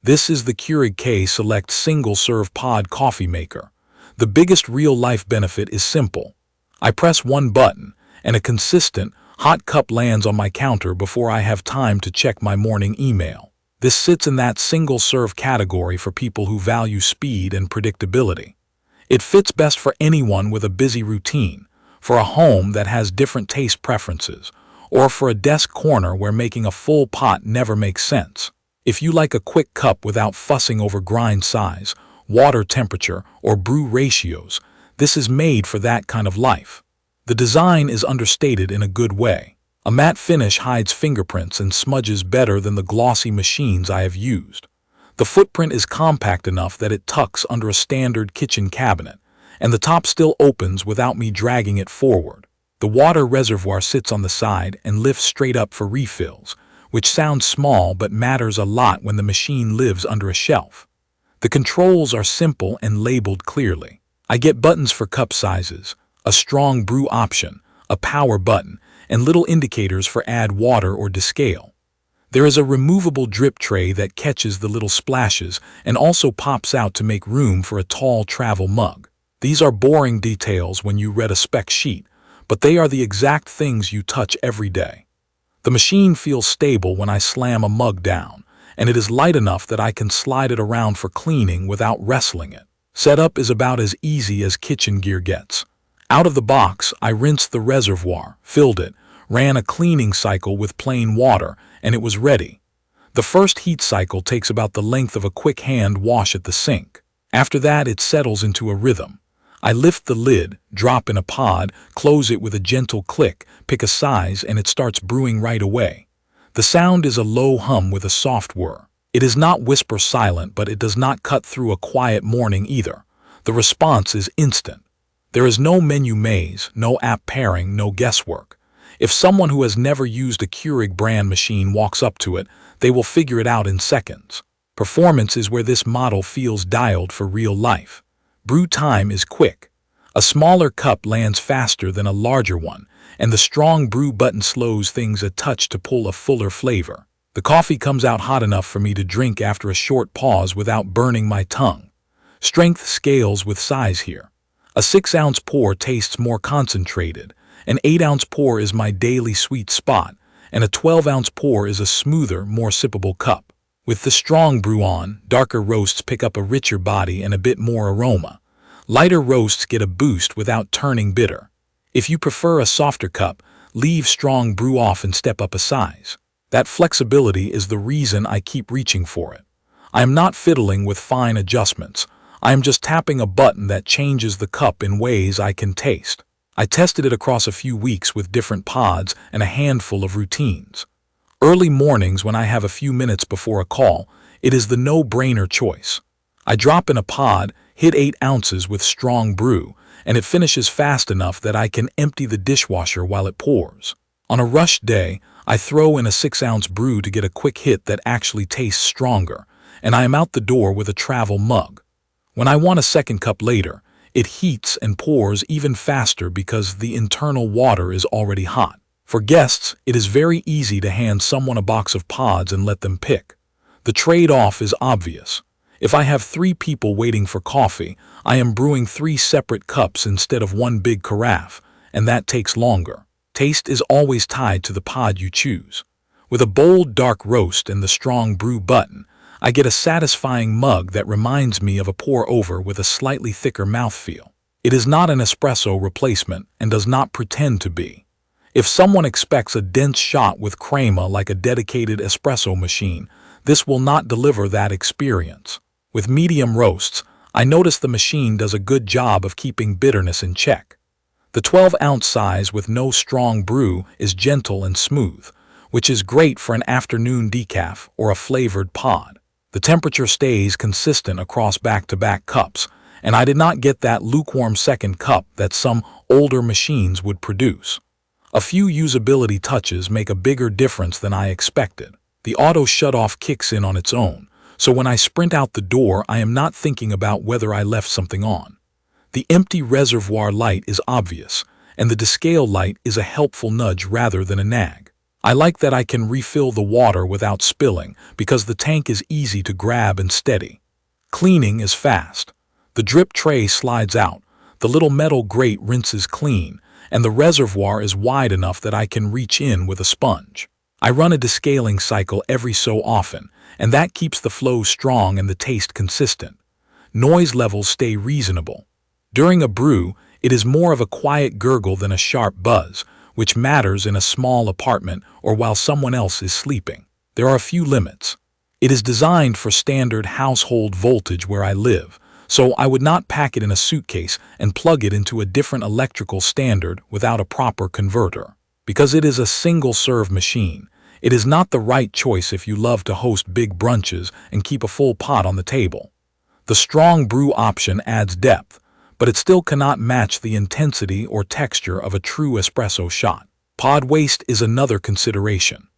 This is the Keurig K Select Single-Serve Pod Coffee Maker. The biggest real-life benefit is simple. I press one button, and a consistent, hot cup lands on my counter before I have time to check my morning email. This sits in that single-serve category for people who value speed and predictability. It fits best for anyone with a busy routine, for a home that has different taste preferences, or for a desk corner where making a full pot never makes sense. If you like a quick cup without fussing over grind size, water temperature, or brew ratios, this is made for that kind of life. The design is understated in a good way. A matte finish hides fingerprints and smudges better than the glossy machines I have used. The footprint is compact enough that it tucks under a standard kitchen cabinet, and the top still opens without me dragging it forward. The water reservoir sits on the side and lifts straight up for refills, which sounds small but matters a lot when the machine lives under a shelf. The controls are simple and labeled clearly. I get buttons for cup sizes, a strong brew option, a power button, and little indicators for add water or descale. There is a removable drip tray that catches the little splashes and also pops out to make room for a tall travel mug. These are boring details when you read a spec sheet, but they are the exact things you touch every day. The machine feels stable when I slam a mug down, and it is light enough that I can slide it around for cleaning without wrestling it. Setup is about as easy as kitchen gear gets. Out of the box, I rinsed the reservoir, filled it, ran a cleaning cycle with plain water, and it was ready. The first heat cycle takes about the length of a quick hand wash at the sink. After that, it settles into a rhythm. I lift the lid, drop in a pod, close it with a gentle click, pick a size, and it starts brewing right away. The sound is a low hum with a soft whir. It is not whisper silent, but it does not cut through a quiet morning either. The response is instant. There is no menu maze, no app pairing, no guesswork. If someone who has never used a Keurig brand machine walks up to it, they will figure it out in seconds. Performance is where this model feels dialed for real life. Brew time is quick. A smaller cup lands faster than a larger one, and the strong brew button slows things a touch to pull a fuller flavor. The coffee comes out hot enough for me to drink after a short pause without burning my tongue. Strength scales with size here. A 6-ounce pour tastes more concentrated, an 8-ounce pour is my daily sweet spot, and a 12-ounce pour is a smoother, more sippable cup. With the strong brew on, darker roasts pick up a richer body and a bit more aroma. Lighter roasts get a boost without turning bitter. If you prefer a softer cup, leave strong brew off and step up a size. That flexibility is the reason I keep reaching for it. I am not fiddling with fine adjustments. I am just tapping a button that changes the cup in ways I can taste. I tested it across a few weeks with different pods and a handful of routines. Early mornings when I have a few minutes before a call, it is the no-brainer choice. I drop in a pod, hit 8 ounces with strong brew, and it finishes fast enough that I can empty the dishwasher while it pours. On a rush day, I throw in a 6-ounce brew to get a quick hit that actually tastes stronger, and I am out the door with a travel mug. When I want a second cup later, it heats and pours even faster because the internal water is already hot. For guests, it is very easy to hand someone a box of pods and let them pick. The trade-off is obvious. If I have 3 people waiting for coffee, I am brewing 3 separate cups instead of one big carafe, and that takes longer. Taste is always tied to the pod you choose. With a bold, dark roast and the strong brew button, I get a satisfying mug that reminds me of a pour-over with a slightly thicker mouthfeel. It is not an espresso replacement and does not pretend to be. If someone expects a dense shot with crema like a dedicated espresso machine, this will not deliver that experience. With medium roasts, I notice the machine does a good job of keeping bitterness in check. The 12-ounce size with no strong brew is gentle and smooth, which is great for an afternoon decaf or a flavored pod. The temperature stays consistent across back-to-back cups, and I did not get that lukewarm second cup that some older machines would produce. A few usability touches make a bigger difference than I expected. The auto shutoff kicks in on its own, so when I sprint out the door, I am not thinking about whether I left something on. The empty reservoir light is obvious, and the descale light is a helpful nudge rather than a nag. I like that I can refill the water without spilling because the tank is easy to grab and steady. Cleaning is fast. The drip tray slides out, the little metal grate rinses clean, and the reservoir is wide enough that I can reach in with a sponge. I run a descaling cycle every so often, and that keeps the flow strong and the taste consistent. Noise levels stay reasonable. During a brew, it is more of a quiet gurgle than a sharp buzz, which matters in a small apartment or while someone else is sleeping. There are a few limits. It is designed for standard household voltage where I live, so I would not pack it in a suitcase and plug it into a different electrical standard without a proper converter. Because it is a single-serve machine, it is not the right choice if you love to host big brunches and keep a full pot on the table. The strong brew option adds depth, but it still cannot match the intensity or texture of a true espresso shot. Pod waste is another consideration.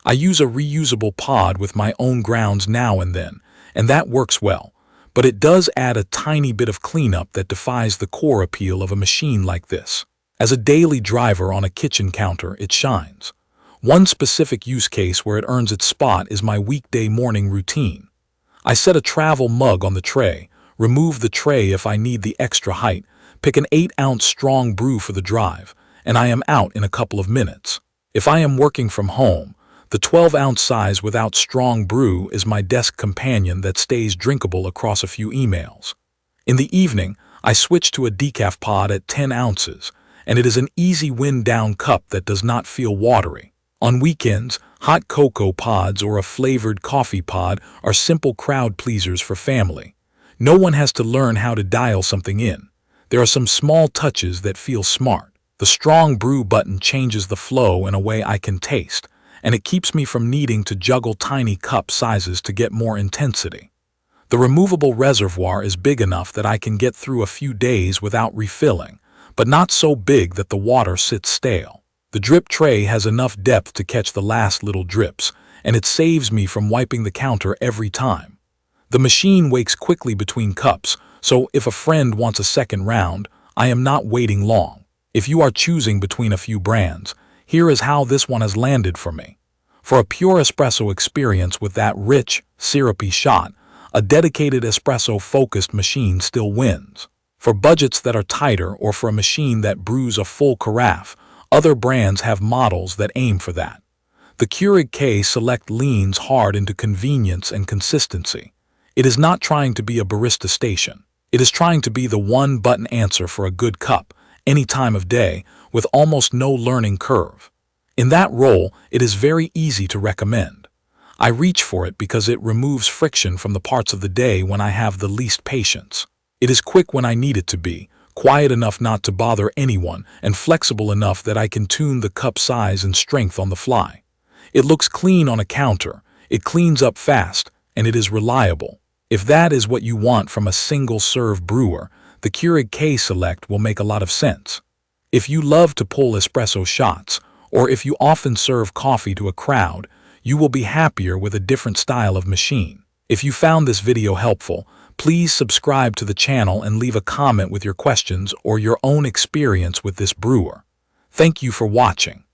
I use a reusable pod with my own grounds now and then, and that works well, but it does add a tiny bit of cleanup that defies the core appeal of a machine like this. As a daily driver on a kitchen counter, it shines. One specific use case where it earns its spot is my weekday morning routine. I set a travel mug on the tray, remove the tray if I need the extra height, pick an 8-ounce strong brew for the drive, and I am out in a couple of minutes. If I am working from home, the 12-ounce size without strong brew is my desk companion that stays drinkable across a few emails. In the evening, I switch to a decaf pod at 10 ounces, and it is an easy wind-down cup that does not feel watery. On weekends, hot cocoa pods or a flavored coffee pod are simple crowd pleasers for family. No one has to learn how to dial something in. There are some small touches that feel smart. The strong brew button changes the flow in a way I can taste, and it keeps me from needing to juggle tiny cup sizes to get more intensity. The removable reservoir is big enough that I can get through a few days without refilling, but not so big that the water sits stale. The drip tray has enough depth to catch the last little drips, and it saves me from wiping the counter every time. The machine wakes quickly between cups, so if a friend wants a second round, I am not waiting long. If you are choosing between a few brands, here is how this one has landed for me. For a pure espresso experience with that rich, syrupy shot, a dedicated espresso-focused machine still wins. For budgets that are tighter or for a machine that brews a full carafe, other brands have models that aim for that. The Keurig K Select leans hard into convenience and consistency. It is not trying to be a barista station. It is trying to be the one-button answer for a good cup, any time of day, with almost no learning curve. In that role, it is very easy to recommend. I reach for it because it removes friction from the parts of the day when I have the least patience. It is quick when I need it to be, quiet enough not to bother anyone, and flexible enough that I can tune the cup size and strength on the fly. It looks clean on a counter, it cleans up fast, and it is reliable. If that is what you want from a single-serve brewer, the Keurig K Select will make a lot of sense. If you love to pull espresso shots, or if you often serve coffee to a crowd, you will be happier with a different style of machine. If you found this video helpful, please subscribe to the channel and leave a comment with your questions or your own experience with this brewer. Thank you for watching.